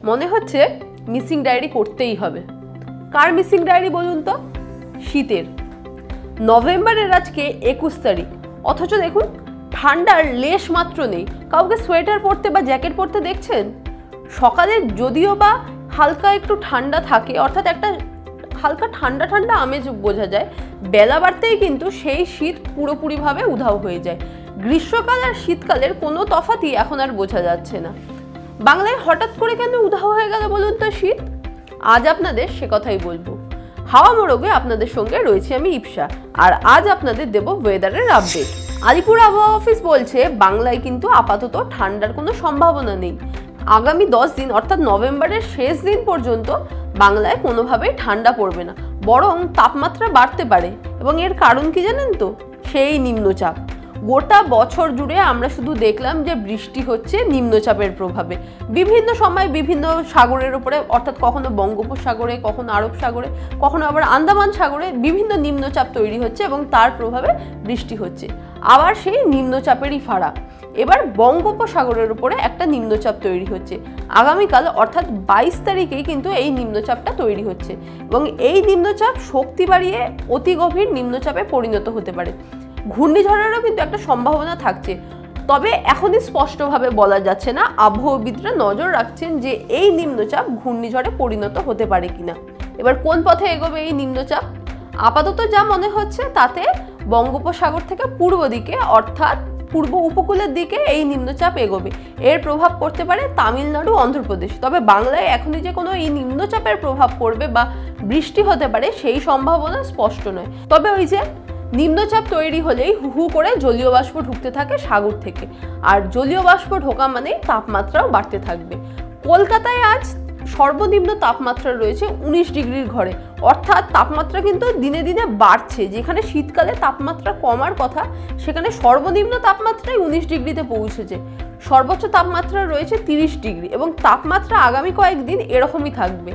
মনে হচ্ছে missing diary করতেই হবে। কার মিসিং ডায়েরি বলুন তো? শীতের। নভেম্বরের আজকে 21 তারিখ, অথচ দেখুন ঠান্ডার লেশ মাত্র নেই। কাউকে সোয়েটার পরতে বা জ্যাকেট পরতে দেখছেন? সকালে যদিও বা হালকা একটু ঠান্ডা থাকে, অর্থাৎ একটা হালকা ঠান্ডা ঠান্ডা আমেজ বোঝা যায়, বেলা বাড়তেই কিন্তু সেই শীত পুরোপুরিভাবে উধাও হয়ে যায়। গ্রীষ্মকাল আর শীতকালের কোনো তফাতই এখন আর বোঝা যাচ্ছে না। বাংলায় হঠাৎ করে কেন উধাও হয়ে গেল বলুন তো শীত? আজ আপনাদের সে কথাই বলবো। হাওয়া মোড়কে আপনাদের সঙ্গে রয়েছে আমি ইপসা, আর আজ আপনাদের দেব ওয়েদারের আপডেট। আলিপুর আবহাওয়া অফিস বলছে বাংলায় কিন্তু আপাতত ঠান্ডার কোনো সম্ভাবনা নেই। আগামী 10 দিন অর্থাৎ নভেম্বরের শেষ দিন পর্যন্ত বাংলায় কোনোভাবেই ঠান্ডা পড়বে না, বরং তাপমাত্রা বাড়তে পারে। এবং এর কারণ কি জানেন তো? সেই নিম্নচাপ। গোটা বছর জুড়ে আমরা শুধু দেখলাম যে বৃষ্টি হচ্ছে নিম্নচাপের প্রভাবে, বিভিন্ন সময় বিভিন্ন সাগরের উপরে, অর্থাৎ কখনো বঙ্গোপসাগরে, কখনো আরব সাগরে, কখনো আবার আন্দামান সাগরে বিভিন্ন নিম্নচাপ তৈরি হচ্ছে এবং তার প্রভাবে বৃষ্টি হচ্ছে। আবার সেই নিম্নচাপেরই ফাড়া এবার বঙ্গোপসাগরের উপরে একটা নিম্নচাপ তৈরি হচ্ছে। আগামীকাল অর্থাৎ 22 তারিখেই কিন্তু এই নিম্নচাপটা তৈরি হচ্ছে এবং এই নিম্নচাপ শক্তি বাড়িয়ে অতি গভীর নিম্নচাপে পরিণত হতে পারে। ঘূর্ণিঝড়েরও কিন্তু একটা সম্ভাবনা থাকছে, তবে এখনই স্পষ্টভাবে বলা যাচ্ছে না। আবহাওয়াবিদরা নজর রাখছেন যে এই নিম্নচাপ ঘূর্ণিঝড়ে পরিণত হতে পারে কিনা। এবার কোন পথে এগোবে এই নিম্নচাপ? আপাতত যা মনে হচ্ছে তাতে বঙ্গোপসাগর থেকে পূর্ব দিকে অর্থাৎ পূর্ব উপকূলের দিকে এই নিম্নচাপ এগোবে। এর প্রভাব পড়তে পারে তামিলনাড়ু, অন্ধ্রপ্রদেশ। তবে বাংলায় এখনই যে কোনো এই নিম্নচাপের প্রভাব পড়বে বা বৃষ্টি হতে পারে সেই সম্ভাবনা স্পষ্ট নয়। তবে ওই যে নিম্নচাপ তৈরি হলেই হু হু করে জলীয় বাষ্প ঢুকতে থাকে সাগর থেকে, আর জলীয় বাষ্প ঢোকা মানেই তাপমাত্রাও বাড়তে থাকবে। কলকাতায় আজ সর্বনিম্ন তাপমাত্রা রয়েছে 19 ডিগ্রির ঘরে, অর্থাৎ তাপমাত্রা কিন্তু দিনে দিনে বাড়ছে। যেখানে শীতকালে তাপমাত্রা কমার কথা, সেখানে সর্বনিম্ন তাপমাত্রায় 19 ডিগ্রিতে পৌঁছেছে। সর্বোচ্চ তাপমাত্রা রয়েছে 30 ডিগ্রি এবং তাপমাত্রা আগামী কয়েকদিন এরকমই থাকবে।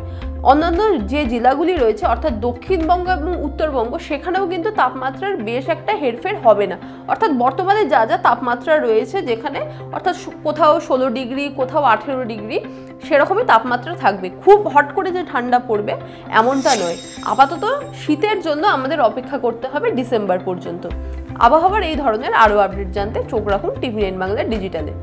অন্যান্য যে জেলাগুলি রয়েছে অর্থাৎ দক্ষিণবঙ্গ এবং উত্তরবঙ্গ, সেখানেও কিন্তু তাপমাত্রার বেশ একটা হেরফের হবে না। অর্থাৎ বর্তমানে যা যা তাপমাত্রা রয়েছে, যেখানে অর্থাৎ কোথাও 16 ডিগ্রি, কোথাও 18 ডিগ্রি, সেরকমই তাপমাত্রা থাকবে। খুব হট করে যে ঠান্ডা পড়বে এমনটা নয়। আপাতত শীতের জন্য আমাদের অপেক্ষা করতে হবে ডিসেম্বর পর্যন্ত। আবহাওয়ার এই ধরনের আরও আপডেট জানতে চোখ রাখুন TV9 বাংলা ডিজিটালে।